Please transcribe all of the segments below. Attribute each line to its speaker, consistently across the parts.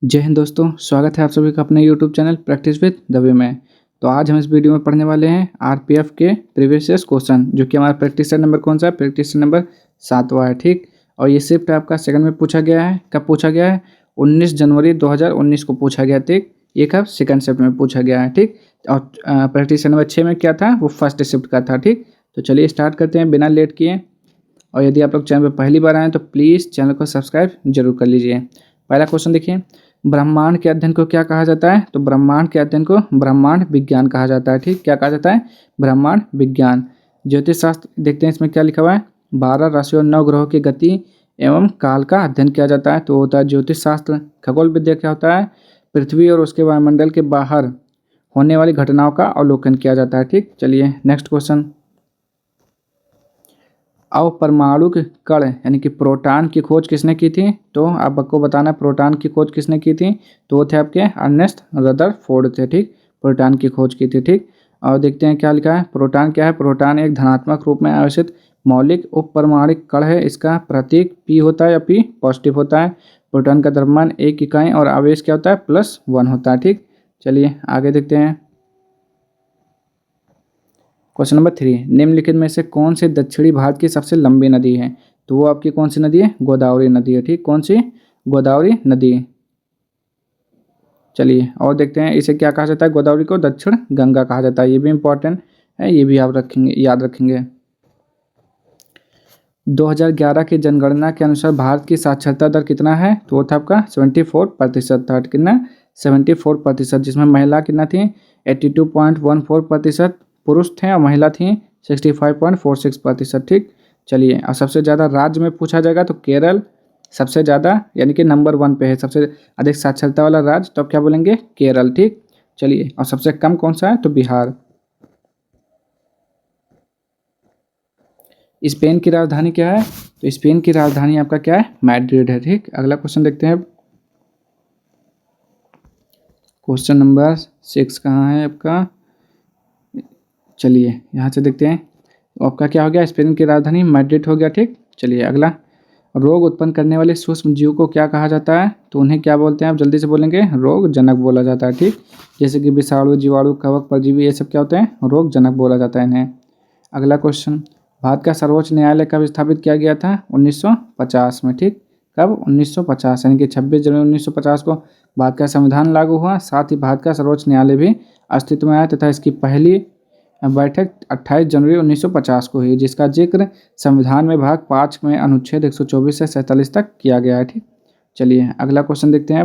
Speaker 1: जय हिंद दोस्तों, स्वागत है आप सभी का अपने YouTube channel practice with Dave में। तो आज हम इस वीडियो में पढ़ने वाले हैं आरपीएफ के प्रीवियस ईयर क्वेश्चन, जो कि हमारा प्रैक्टिस नंबर कौन सा है, प्रैक्टिस नंबर 7वां है। ठीक, और ये शिफ्ट आपका सेकंड में पूछा गया है। कब पूछा गया है? 19 जनवरी 2019 को पूछा गया। ठीक, ये कब सेकंड शिफ्ट में पूछा गया है। ठीक, और प्रैक्टिस नंबर 6 में क्या था, वो फर्स्ट शिफ्ट का था। ठीक, तो चलिए स्टार्ट करते हैं बिना लेट किए। और यदि आप लोग चैनल पर पहली बार आए तो प्लीज़ चैनल को सब्सक्राइब जरूर कर लीजिए। पहला क्वेश्चन देखिए, ब्रह्मांड के अध्ययन को क्या कहा जाता है? तो ब्रह्मांड के अध्ययन को ब्रह्मांड विज्ञान कहा जाता है। ठीक, क्या कहा जाता है? ब्रह्मांड विज्ञान। ज्योतिष शास्त्र देखते हैं, इसमें क्या लिखा हुआ है? 12 राशियों और 9 ग्रहों की गति एवं काल का अध्ययन किया जाता है, तो होता है ज्योतिष शास्त्र। खगोल विद्या क्या होता है? पृथ्वी और उसके वायुमंडल के बाहर होने वाली घटनाओं का अवलोकन किया जाता है। ठीक, चलिए नेक्स्ट क्वेश्चन। अपरमाणुक कण यानी कि प्रोटॉन की खोज किसने की थी? तो आपको बताना है प्रोटॉन की खोज किसने की थी। तो वो थे आपके अर्नेस्ट रदरफोर्ड थे। ठीक, प्रोटॉन की खोज की थी। ठीक, और देखते हैं क्या लिखा है। प्रोटॉन क्या है? प्रोटॉन एक धनात्मक रूप में आवेशित मौलिक उपपरमाणुक कण है। इसका प्रतीक P होता है या P पॉजिटिव होता है। प्रोटॉन का द्रव्यमान 1 इकाई और आवेश क्या होता है? +1 होता है। ठीक, चलिए आगे देखते हैं। क्वेश्चन नंबर 3, निम्नलिखित में से कौन सी दक्षिणी भारत की सबसे लंबी नदी है? तो वो आपकी कौन सी नदी है? गोदावरी नदी है। ठीक, कौन सी? गोदावरी नदी। चलिए और देखते हैं, इसे क्या कहा जाता है? गोदावरी को दक्षिण गंगा कहा जाता है। ये भी इंपॉर्टेंट है, ये भी आप रखेंगे, याद रखेंगे। 2011 की जनगणना के अनुसार भारत की साक्षरता दर कितना है? तो वो था आपका 74% था। कितना? 74%, जिसमें महिला कितना थी? 82.14% पुरुष थे और महिला थी 65.46%। ठीक, चलिए और सबसे ज़्यादा राज्य में पूछा जाएगा तो केरल सबसे ज़्यादा यानी कि नंबर 1 पे है, सबसे अधिक साक्षरता वाला राज्य। तो आप क्या बोलेंगे? केरल। ठीक, चलिए और सबसे कम कौन सा है? तो बिहार। स्पेन की राजधानी क्या है? तो स्पेन की राजधानी आपका क्या है? मैड्रिड है। ठीक, अगला क्वेश्चन देखते हैं। क्वेश्चन नंबर 6 कहाँ है आपका? चलिए यहाँ से देखते हैं। तो आपका क्या हो गया? स्पेन की राजधानी मैड्रिड हो गया। ठीक, चलिए अगला। रोग उत्पन्न करने वाले सूक्ष्म जीव को क्या कहा जाता है? तो उन्हें क्या बोलते हैं? आप जल्दी से बोलेंगे। रोग जनक बोला जाता है। ठीक, जैसे कि विषाणु, जीवाणु, कवक, परजीवी, ये सब क्या होते हैं? रोग जनक बोला जाता है इन्हें। अगला क्वेश्चन, भारत का सर्वोच्च न्यायालय कब स्थापित किया गया था? 1950 में। ठीक, कब? 1950 यानी कि 26 जनवरी 1950 को भारत का संविधान लागू हुआ। साथ ही भारत का सर्वोच्च न्यायालय भी अस्तित्व में आया तथा इसकी पहली बैठक 28 जनवरी 1950 को हुई, जिसका जिक्र संविधान में भाग 5 में अनुच्छेद 124 से 47 तक किया गया है। ठीक, चलिए अगला क्वेश्चन देखते हैं।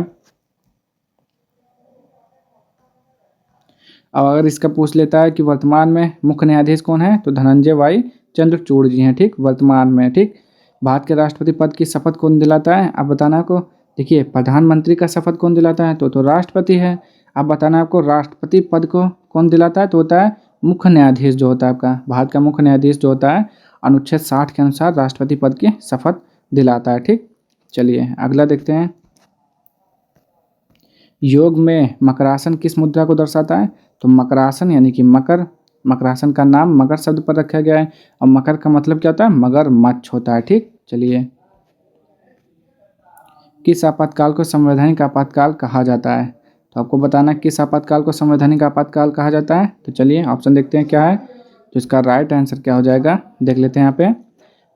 Speaker 1: अब अगर इसका पूछ लेता है कि वर्तमान में मुख्य न्यायाधीश कौन है? तो धनंजय वाई चंद्रचूड़ जी हैं। ठीक, वर्तमान में। ठीक, भारत के राष्ट्रपति पद की शपथ कौन दिलाता है? आप बताना आपको। देखिए, प्रधानमंत्री का शपथ कौन दिलाता है? तो राष्ट्रपति है। आप बताना आपको राष्ट्रपति पद को कौन दिलाता है? तो होता है मुख्य न्यायाधीश, जो होता है आपका भारत का मुख्य न्यायाधीश जो होता है, अनुच्छेद 60 के अनुसार राष्ट्रपति पद की शपथ दिलाता है। ठीक, चलिए अगला देखते हैं। योग में मकरासन किस मुद्रा को दर्शाता है? तो मकरासन यानी कि मकर, मकरासन का नाम मकर शब्द पर रखा गया है और मकर का मतलब क्या होता है? मगरमच्छ होता है। ठीक, चलिए किस आपातकाल को संवैधानिक आपातकाल कहा जाता है? तो आपको बताना किस आपातकाल को संवैधानिक आपातकाल कहा जाता है। तो चलिए ऑप्शन देखते हैं क्या है। तो इसका राइट आंसर क्या हो जाएगा, देख लेते हैं यहाँ पे।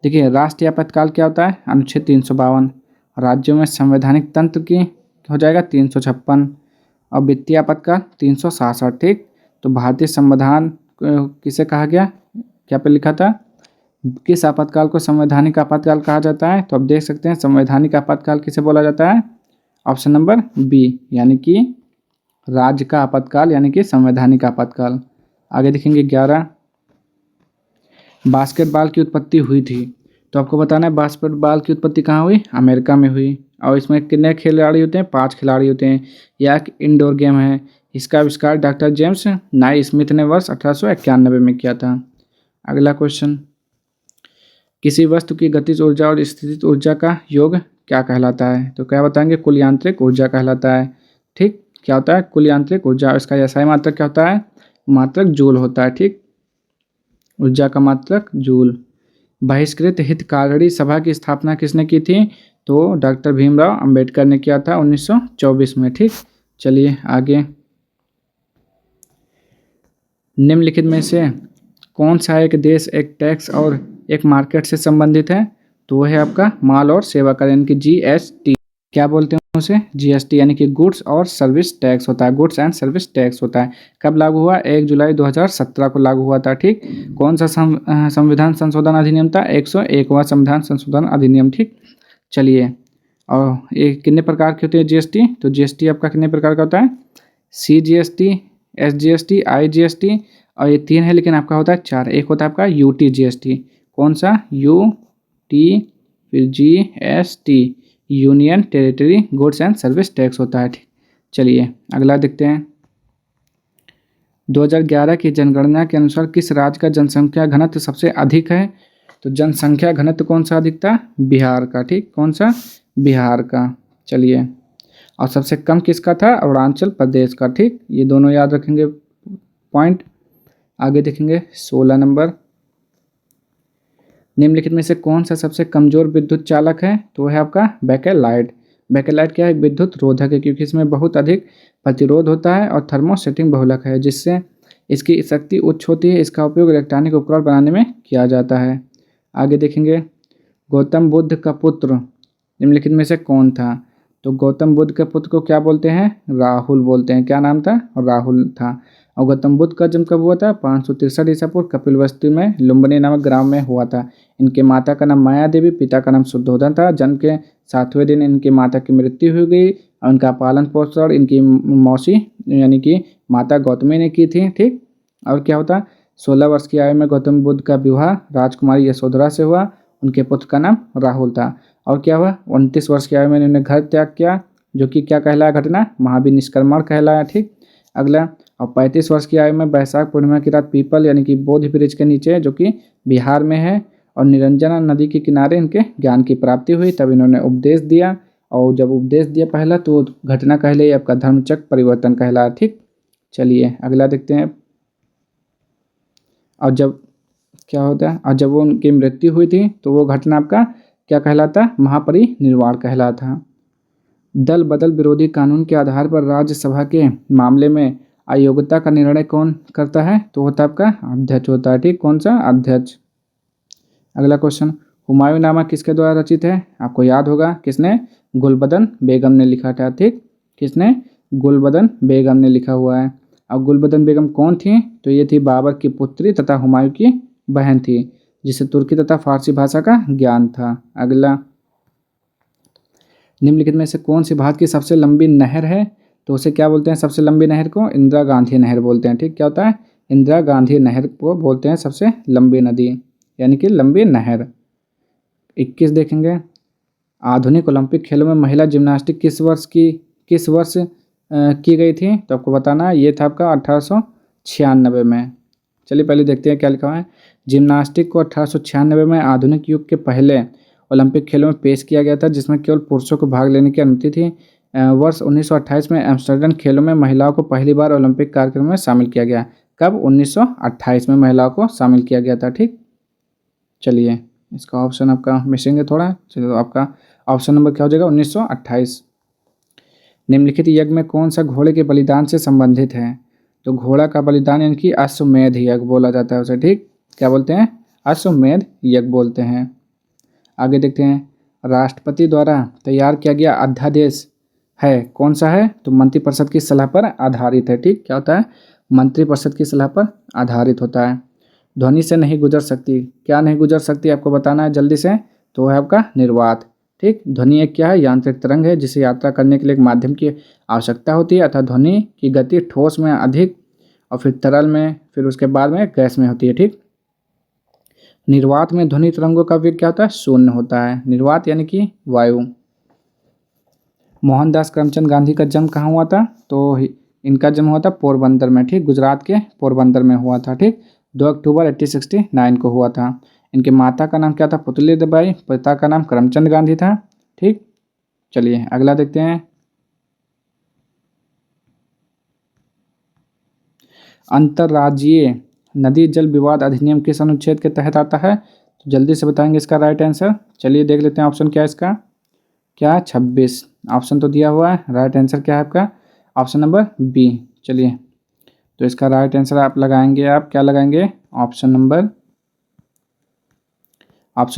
Speaker 1: देखिए, राष्ट्रीय आपातकाल क्या होता है? अनुच्छेद 352। राज्यों में संवैधानिक तंत्र की हो जाएगा 356 और वित्तीय आपातकाल 366। ठीक, तो भारतीय संविधान किसे कहा गया? क्या पे लिखा था? किस आपातकाल को संवैधानिक आपातकाल कहा जाता है? तो आप देख सकते हैं संवैधानिक आपातकाल किसे बोला जाता है? ऑप्शन नंबर बी, यानी कि राज्य का आपातकाल यानी कि संवैधानिक आपातकाल। आगे देखेंगे 11, बास्केटबॉल की उत्पत्ति हुई थी। तो आपको बताना है बास्केटबॉल की उत्पत्ति कहाँ हुई? अमेरिका में हुई। और इसमें कितने खिलाड़ी होते हैं? 5 खिलाड़ी होते हैं। यह एक इंडोर गेम है। इसका आविष्कार डॉक्टर जेम्स नाई स्मिथ ने वर्ष 1891 में किया था। अगला क्वेश्चन, किसी वस्तु की गतिज ऊर्जा और स्थितिज ऊर्जा का योग क्या कहलाता है? तो क्या बताएंगे? कुल यांत्रिक ऊर्जा कहलाता है। ठीक, क्या होता है? कुल यांत्रिक ऊर्जा। इसका एसआई मात्रक क्या होता है? मात्रक जूल होता है। ठीक, ऊर्जा का मात्रक जूल। बहिष्कृत हितकारिणी सभा की स्थापना किसने की थी? तो डॉक्टर भीमराव अंबेडकर ने किया था 1924 में। ठीक, चलिए आगे। निम्नलिखित में से कौन सा एक देश एक टैक्स और एक मार्केट से संबंधित है? तो वो है आपका माल और सेवा कर, यानी कि जीएसटी। क्या बोलते हैं उसे? जीएसटी, यानी कि गुड्स और सर्विस टैक्स होता है, गुड्स एंड सर्विस टैक्स होता है। कब लागू हुआ? 1 जुलाई 2017 को लागू हुआ था। ठीक, कौन सा संविधान संशोधन अधिनियम था? 101वां संविधान संशोधन अधिनियम। ठीक, चलिए। और ये कितने प्रकार की होती है जीएसटी? तो जीएसटी आपका कितने प्रकार का होता है? सीजीएसटी, एसजीएसटी, आईजीएसटी, और ये 3 है, लेकिन आपका होता है 4। एक होता है आपका यूटी जीएसटी। कौन सा? यूटी, फिर GST, union territory goods and service tax होता है। ठीक, चलिए अगला देखते हैं। 2011 की जनगणना के अनुसार किस राज्य का जनसंख्या घनत्व सबसे अधिक है? तो जनसंख्या घनत्व कौन सा अधिक था? बिहार का। ठीक, कौन सा? बिहार का। चलिए, और सबसे कम किसका था? अरुणाचल प्रदेश का। ठीक, ये दोनों याद रखेंगे पॉइंट। आगे देखेंगे 16 नंबर। निम्नलिखित में से कौन सा सबसे कमजोर विद्युत चालक है? तो है आपका बैकेलाइट। बैकेलाइट क्या है? विद्युत रोधक है, क्योंकि इसमें बहुत अधिक प्रतिरोध होता है और थर्मोसेटिंग बहुलक है, जिससे इसकी शक्ति उच्च होती है। इसका उपयोग इलेक्ट्रॉनिक उपकरण बनाने में किया जाता है। आगे देखेंगे, गौतम बुद्ध का पुत्र निम्नलिखित में से कौन था? तो गौतम बुद्ध के पुत्र को क्या बोलते हैं? राहुल बोलते हैं। क्या नाम था? राहुल था। और गौतम बुद्ध का जन्म कब हुआ था? 563 ईसा पूर्व कपिलवस्तु में लुम्बिनी नामक ग्राम में हुआ था। इनके माता का नाम माया देवी, पिता का नाम शुद्धोधन था। जन्म के 7वें दिन इनकी माता की मृत्यु हो गई और इनका पालन पोषण इनकी मौसी यानी कि माता गौतमी ने की थी। ठीक, और क्या होता? 16 वर्ष की आयु में गौतम बुद्ध का विवाह राजकुमारी यशोधरा से हुआ। उनके पुत्र का नाम राहुल था। और क्या हुआ? 29 वर्ष की आयु में इन्होंने घर त्याग किया, जो कि क्या कहलाया घटना? महावीर निष्क्रमण कहलाया। ठीक, अगला। और 35 वर्ष की आयु में वैशाख पूर्णिमा की रात पीपल यानी कि बोधि वृक्ष के नीचे, जो कि बिहार में है, और निरंजना नदी के किनारे इनके ज्ञान की प्राप्ति हुई। तब इन्होंने उपदेश दिया, और जब उपदेश दिया पहला, तो घटना कहले आपका धर्मचक्र परिवर्तन कहलाया। ठीक, चलिए अगला देखते हैं। और जब क्या होता है? और जब वो उनकी मृत्यु हुई थी, तो वो घटना आपका क्या कहलाता? महापरिनिर्वाण कहलाता। दल बदल विरोधी कानून के आधार पर राज्यसभा के मामले में अयोग्यता का निर्णय कौन करता है? तो होता है आपका अध्यक्ष होता है। ठीक, कौन सा? अध्यक्ष। अगला क्वेश्चन, हुमायूंनामा किसके द्वारा रचित है? आपको याद होगा, किसने? गुलबदन बेगम ने लिखा था। ठीक, किसने? गुलबदन बेगम ने लिखा हुआ है। अब गुलबदन बेगम कौन थी? तो ये थी बाबर की पुत्री तथा हुमायूं की बहन थी, जिसे तुर्की तथा फारसी भाषा का ज्ञान था। अगला, निम्नलिखित में से कौन सी भारत की सबसे लंबी नहर है? तो उसे क्या बोलते हैं? सबसे लंबी नहर को इंदिरा गांधी नहर बोलते हैं। ठीक, क्या होता है? इंदिरा गांधी नहर को बोलते हैं सबसे लंबी नदी, यानी कि लंबी नहर। 21 देखेंगे, आधुनिक ओलंपिक खेलों में महिला जिम्नास्टिक किस वर्ष की गई थी? तो आपको बताना है, ये था आपका 1896 में। चलिए पहले देखते हैं क्या लिखा हुआ है। जिम्नास्टिक को 1896 में आधुनिक युग के पहले ओलंपिक खेलों में पेश किया गया था, जिसमें केवल पुरुषों को भाग लेने की अनुमति थी। वर्ष 1928 में एम्स्टर्डम खेलों में महिलाओं को पहली बार ओलंपिक कार्यक्रम में शामिल किया गया। कब? 1928 में महिलाओं को शामिल किया गया था। ठीक, चलिए इसका ऑप्शन आपका मिसिंग है थोड़ा। चलिए तो आपका ऑप्शन नंबर क्या हो जाएगा? 1928। निम्नलिखित यज्ञ में कौन सा घोड़े के बलिदान से संबंधित है? तो घोड़ा का बलिदान यानी कि अश्वमेध यज्ञ बोला जाता है उसे। ठीक, क्या बोलते हैं? अश्वमेध यज्ञ बोलते हैं। आगे देखते हैं, राष्ट्रपति द्वारा तैयार किया गया अध्यादेश है कौन सा है? तो मंत्रिपरिषद की सलाह पर आधारित है। ठीक, क्या होता है? मंत्रिपरिषद की सलाह पर आधारित होता है। ध्वनि से नहीं गुजर सकती। क्या नहीं गुजर सकती? आपको बताना है जल्दी से। तो है आपका निर्वात। ठीक, ध्वनि एक क्या है? यांत्रिक तरंग है, जिसे यात्रा करने के लिए एक माध्यम की आवश्यकता होती है, अतः ध्वनि की गति ठोस में अधिक और फिर तरल में, फिर उसके बाद में गैस में होती है। ठीक, निर्वात में ध्वनि तरंगों का वेग क्या होता है? शून्य होता है। निर्वात यानी कि वायु। मोहनदास करमचंद गांधी का जन्म कहाँ हुआ था? तो इनका जन्म हुआ था पोरबंदर में। ठीक, गुजरात के पोरबंदर में हुआ था। ठीक, 2 अक्टूबर 1869 को हुआ था। इनके माता का नाम क्या था? पुतली देबाई। पिता का नाम करमचंद गांधी था। ठीक, चलिए अगला देखते हैं। अंतर्राज्यीय नदी जल विवाद अधिनियम किस अनुच्छेद के तहत आता है? तो जल्दी से बताएंगे इसका राइट आंसर। चलिए देख लेते हैं ऑप्शन क्या है इसका। क्या 26। ऑप्शन तो दिया हुआ है, राइट आंसर क्या है आपका? Option number B. चलिए, तो इसका राइट आंसर आप लगाएंगे, आप क्या लगाएंगे? ऑप्शन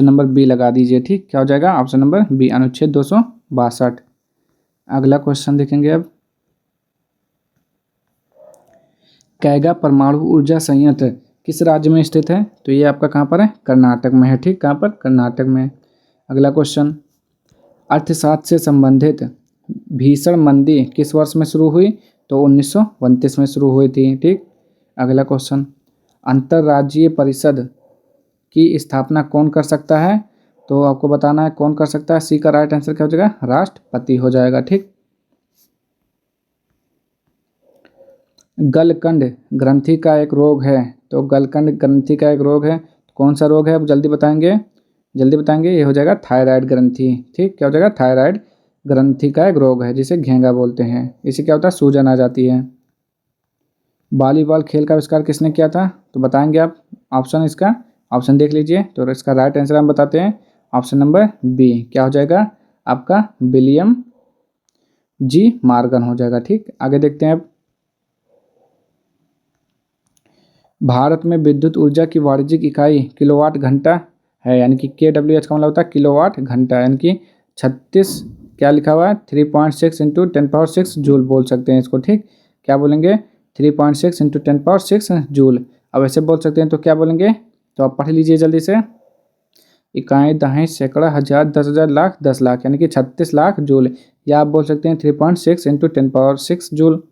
Speaker 1: नंबर बी लगा दीजिए। ठीक, क्या हो जाएगा? ऑप्शन नंबर बी, अनुच्छेद 262। अगला क्वेश्चन देखेंगे अब। कैगा परमाणु ऊर्जा संयंत्र किस राज्य में स्थित है? तो ये आपका कहाँ पर है? कर्नाटक में है। ठीक, कहाँ पर? कर्नाटक में। अगला क्वेश्चन, अर्थशास्त्र से संबंधित भीषण मंदी किस वर्ष में शुरू हुई? तो 1929 में शुरू हुई थी। ठीक, अगला क्वेश्चन, अंतर्राज्यीय परिषद की स्थापना कौन कर सकता है? तो आपको बताना है कौन कर सकता है। सी का राइट आंसर क्या हो जाएगा? राष्ट्रपति हो जाएगा। ठीक, गलकंड ग्रंथि का एक रोग है। तो गलकंड ग्रंथि का एक रोग है, कौन सा रोग है? अब जल्दी बताएंगे, जल्दी बताएंगे। ये हो जाएगा थायराइड ग्रंथि। ठीक, क्या हो जाएगा? थायराइड ग्रंथि का एक रोग है जिसे घेंगा बोलते हैं। इसे क्या होता है? सूजन आ जाती है। वॉलीबॉल खेल का आविष्कार किसने किया था? तो बताएंगे आप। ऑप्शन, इसका ऑप्शन देख लीजिए। तो इसका राइट आंसर हम बताते हैं, ऑप्शन नंबर बी। क्या हो जाएगा आपका? विलियम जी मॉर्गन हो जाएगा। ठीक, आगे देखते हैं अब। भारत में विद्युत ऊर्जा की वाणिज्यिक इकाई किलोवाट घंटा है, यानी कि KWH का मतलब होता है किलोवाट घंटा, यानी कि 36 क्या लिखा हुआ है? 3.6 इंटू 10⁶ जूल बोल सकते हैं इसको। ठीक, क्या बोलेंगे? 3.6 इंटू 10⁶ जूल। अब ऐसे बोल सकते हैं तो क्या बोलेंगे? तो आप पढ़ लीजिए जल्दी से। इकाई, दहाई, सैकड़ा, हज़ार, 10,000, लाख, 10 लाख, यानी कि 36 लाख जूल। या आप बोल सकते हैं 3.6 इंटू 10⁶ जूल,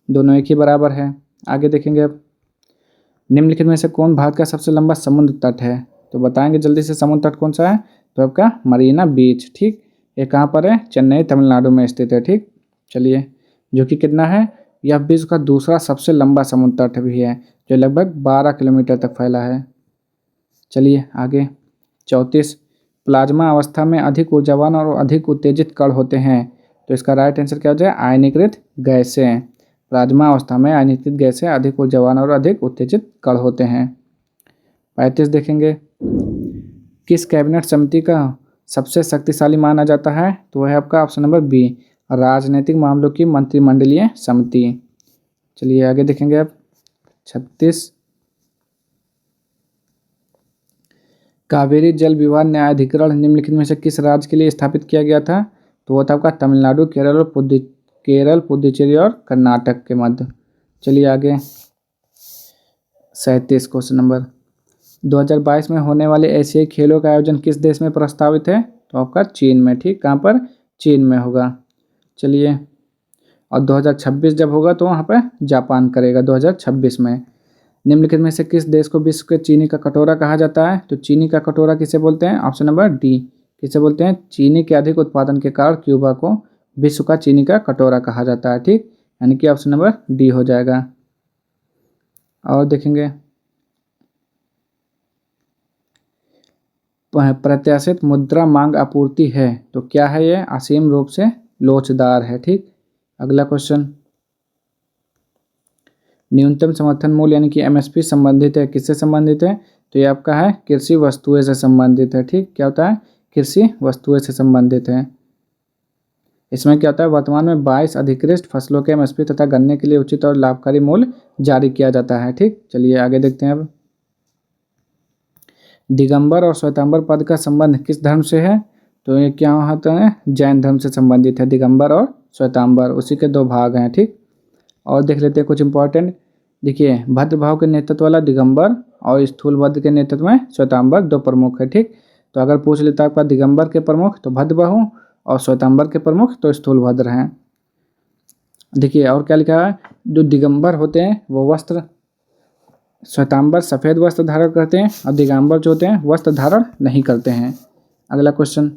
Speaker 1: दोनों एक ही बराबर है। आगे देखेंगे अब। निम्नलिखित में से कौन भारत का सबसे लंबा समुद्र तट है? तो बताएंगे जल्दी से, समुद्र तट कौन सा है? तो आपका मरीना बीच। ठीक, ये कहाँ पर है? चेन्नई, तमिलनाडु में स्थित है। ठीक, चलिए, जो कि कितना है? यह विश्व का दूसरा सबसे लंबा समुद्र तट भी है, जो लगभग 12 किलोमीटर तक फैला है। चलिए आगे। 34, प्लाज्मा अवस्था में अधिक ऊर्जावान और अधिक उत्तेजित कण होते हैं। तो इसका राइट आंसर क्या हो जाए? आयनीकृत गैसें। प्लाज्मा अवस्था में आयनीकृत गैसें अधिक ऊर्जावान और अधिक उत्तेजित कण होते हैं। 35 देखेंगे, किस कैबिनेट समिति का सबसे शक्तिशाली माना जाता है? तो वह है आपका ऑप्शन नंबर बी, राजनीतिक मामलों की मंत्रिमंडलीय समिति। चलिए आगे देखेंगे अब। 36, कावेरी जल विवाद न्यायाधिकरण निम्नलिखित में से किस राज्य के लिए स्थापित किया गया था? तो वो था आपका तमिलनाडु, केरल, पुडुचेरी और कर्नाटक के मध्य। चलिए आगे। 37 क्वेश्चन नंबर, 2022 में होने वाले एशियाई खेलों का आयोजन किस देश में प्रस्तावित है? तो आपका चीन में। ठीक, कहाँ पर? चीन में होगा। चलिए, और 2026 जब होगा तो वहाँ पर जापान करेगा 2026 में। निम्नलिखित में से किस देश को विश्व के चीनी का कटोरा कहा जाता है? तो चीनी का कटोरा किसे बोलते हैं? ऑप्शन नंबर डी, किसे बोलते हैं? चीनी के अधिक उत्पादन के कारण क्यूबा को विश्व का चीनी का कटोरा कहा जाता है। ठीक, यानी कि ऑप्शन नंबर डी हो जाएगा। और देखेंगे, प्रत्याशित मुद्रा मांग आपूर्ति है। तो क्या है ये? असीम रूप से लोचदार है। ठीक, अगला क्वेश्चन, न्यूनतम समर्थन मूल्य यानी कि MSP संबंधित है, किससे संबंधित है? तो ये आपका है कृषि वस्तुएं से संबंधित है। ठीक, क्या होता है? कृषि वस्तुएं से संबंधित है। इसमें क्या होता है? वर्तमान में 22 अधिकृत फसलों के MSP तथा गन्ने के लिए उचित और लाभकारी मूल्य जारी किया जाता है। ठीक, चलिए आगे देखते हैं अब। दिगंबर और श्वेतांबर पद का संबंध किस धर्म से है? तो ये क्या होता है? जैन धर्म से संबंधित है दिगंबर और श्वेतांबर, उसी के 2 भाग हैं। ठीक, और देख लेते हैं कुछ इंपॉर्टेंट। देखिए, भद्रभाव के नेतृत्व वाला दिगंबर और स्थूलभद्र के नेतृत्व में श्वेतांबर 2 प्रमुख है। ठीक, तो अगर पूछ लेता है आपका दिगंबर के प्रमुख तो भद्रबाहु और श्वेतांबर के प्रमुख तो स्थूलभद्र हैं। देखिए और क्या लिखा है? जो दिगंबर होते हैं वो वस्त्र, श्वेतांबर सफ़ेद वस्त्र धारण करते हैं और दिगंबर जो होते हैं वस्त्र धारण नहीं करते हैं। अगला क्वेश्चन,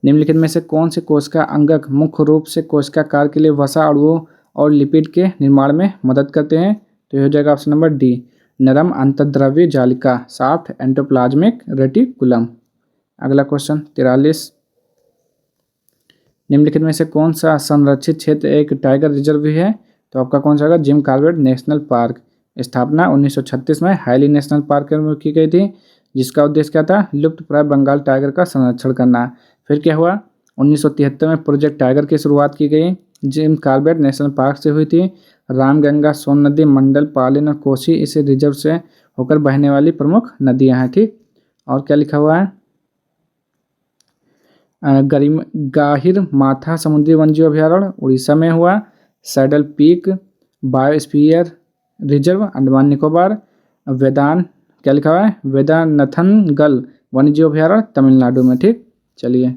Speaker 1: निम्नलिखित में से कौन से कोशिका अंगक मुख्य रूप से कोशिकाकार के लिए वसा अणुओं और लिपिड के निर्माण में मदद करते हैं? तो ये हो जाएगा ऑप्शन नंबर डी, नरम अंतर्द्रव्य जालिका, सॉफ्ट एंडोप्लाज्मिक रेटिकुलम। अगला क्वेश्चन 43, निम्नलिखित में से कौन सा संरक्षित क्षेत्र एक टाइगर रिजर्व भी है? तो आपका कौन सा होगा? Jim Corbett national park. स्थापना 1936 में हाईली नेशनल पार्क में की गई थी, जिसका उद्देश्य क्या था? लुप्त प्राय बंगाल टाइगर का संरक्षण करना। फिर क्या हुआ? 1973 में प्रोजेक्ट टाइगर की शुरुआत की गई। जिम कॉर्बेट नेशनल पार्क से हुई थी। रामगंगा, सोन नदी, मंडल, पालिन और कोसी इस रिजर्व से होकर बहने वाली प्रमुख नदियां हैं। ठीक, और क्या लिखा हुआ है? गरिम गाहिर माथा समुद्री वन्यजीव अभयारण्य उड़ीसा में हुआ। Saddle peak biosphere reserve Andaman Nicobar. वेदान क्या लिखा हुआ है? वेदानथनगल वन्यजीव अभयारण्य तमिलनाडु में। ठीक, चलिए।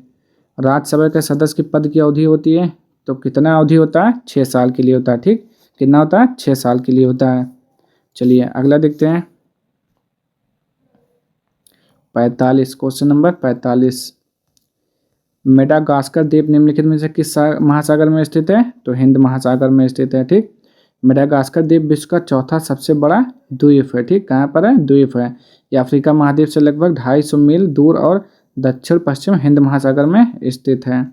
Speaker 1: राज्यसभा के सदस्य की पद की अवधि होती है तो कितना अवधि होता है? 6 साल के लिए होता है। ठीक, कितना होता है? 6 साल के लिए होता है। चलिए अगला देखते हैं। 45, क्वेश्चन नंबर 45। मेडागास्कर द्वीप निम्नलिखित में से किस महासागर में स्थित है? तो हिंद महासागर में स्थित है। ठीक, मेडागास्कर द्वीप विश्व का चौथा सबसे बड़ा द्वीप है। ठीक, कहाँ पर है? द्वीप है। ये अफ्रीका महाद्वीप से लगभग 250 मील दूर और दक्षिण पश्चिम हिंद महासागर में स्थित है।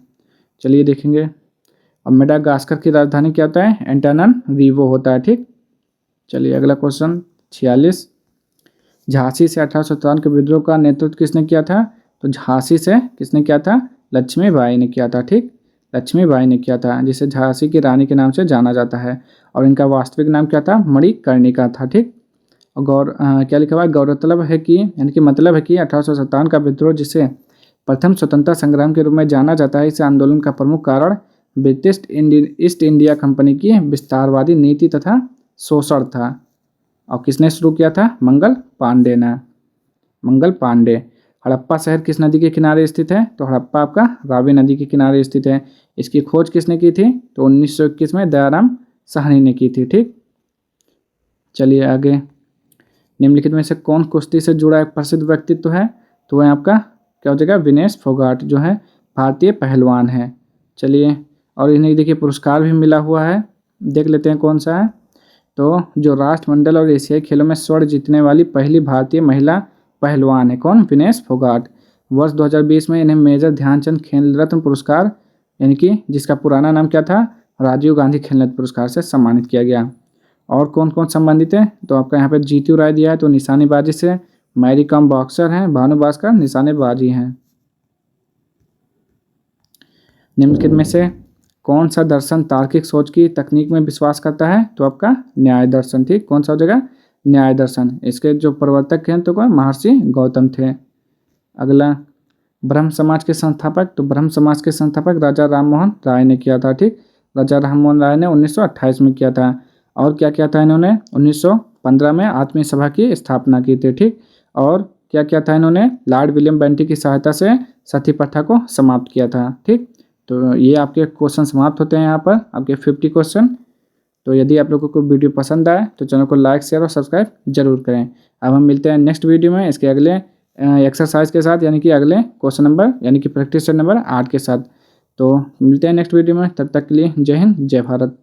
Speaker 1: चलिए देखेंगे। और मेडागास्कर की राजधानी क्या होता है? एंटानानरीवो होता है। ठीक, चलिए अगला क्वेश्चन 46। झांसी से 1857 के विद्रोह का नेतृत्व किसने किया था? तो झांसी से किसने किया था? लक्ष्मीबाई ने किया था। ठीक, लक्ष्मीबाई ने किया था, जिसे झांसी की रानी के नाम से जाना जाता है। और इनका वास्तविक नाम क्या था? मणिकर्णिका था। ठीक, और क्या लिखा हुआ है? गौरतलब है कि यानी कि मतलब है कि 1857 का विद्रोह, जिसे प्रथम स्वतंत्रता संग्राम के रूप में जाना जाता है, इस आंदोलन का प्रमुख कारण ब्रिटिश ईस्ट इंडिया कंपनी की विस्तारवादी नीति तथा शोषण था। और किसने शुरू किया था? मंगल पांडे ने। मंगल पांडे। हड़प्पा शहर किस नदी के किनारे स्थित है? तो हड़प्पा आपका रावी नदी के किनारे स्थित है। इसकी खोज किसने की थी? तो 1921 में दयाराम साहनी ने की थी। ठीक, चलिए आगे। निम्नलिखित में से कौन कुश्ती से जुड़ा एक प्रसिद्ध व्यक्तित्व है? तो वह आपका क्या हो जाएगा? विनेश फोगाट, जो है भारतीय पहलवान है। चलिए, और इन्हें देखिए पुरस्कार भी मिला हुआ है, देख लेते हैं कौन सा है। तो जो राष्ट्रमंडल और एशियाई खेलों में स्वर्ण जीतने वाली पहली भारतीय महिला पहलवान है कौन? विनेश फोगाट। वर्ष 2020 में इन्हें मेजर ध्यानचंद खेल रत्न पुरस्कार, यानी कि जिसका पुराना नाम क्या था? राजीव गांधी खेल रत्न पुरस्कार से सम्मानित किया गया। और कौन कौन संबंधित है? तो आपका यहाँ पे जीतू राय दिया है, तो निशानेबाजी से। मैरी कॉम बॉक्सर हैं। भानु भास्कर निशानेबाजी हैं। निम्नलिखित में से कौन सा दर्शन तार्किक सोच की तकनीक में विश्वास करता है? तो आपका न्याय दर्शन। ठीक, कौन सा हो जाएगा? न्याय दर्शन। इसके जो प्रवर्तक हैं तो कौन? महर्षि गौतम थे। अगला, ब्रह्म समाज के संस्थापक। तो ब्रह्म समाज के संस्थापक राजा राममोहन राय ने किया था। ठीक, राजा राममोहन राय ने 1928 में किया था। और क्या किया था इन्होंने? 1915 में आत्मीय सभा की स्थापना की थी। ठीक, और क्या किया था इन्होंने? लॉर्ड विलियम बेंटिक की सहायता से सती प्रथा को समाप्त किया था। ठीक, तो ये आपके क्वेश्चन समाप्त होते हैं यहाँ पर, आपके 50 क्वेश्चन। तो यदि आप लोगों को वीडियो पसंद आए तो चैनल को लाइक, शेयर और सब्सक्राइब जरूर करें। अब हम मिलते हैं नेक्स्ट वीडियो में इसके अगले एक्सरसाइज के साथ, यानी कि अगले क्वेश्चन नंबर, यानी कि प्रैक्टिस नंबर 8 के साथ। तो मिलते हैं नेक्स्ट वीडियो में, तब तक के लिए जय हिंद, जय भारत।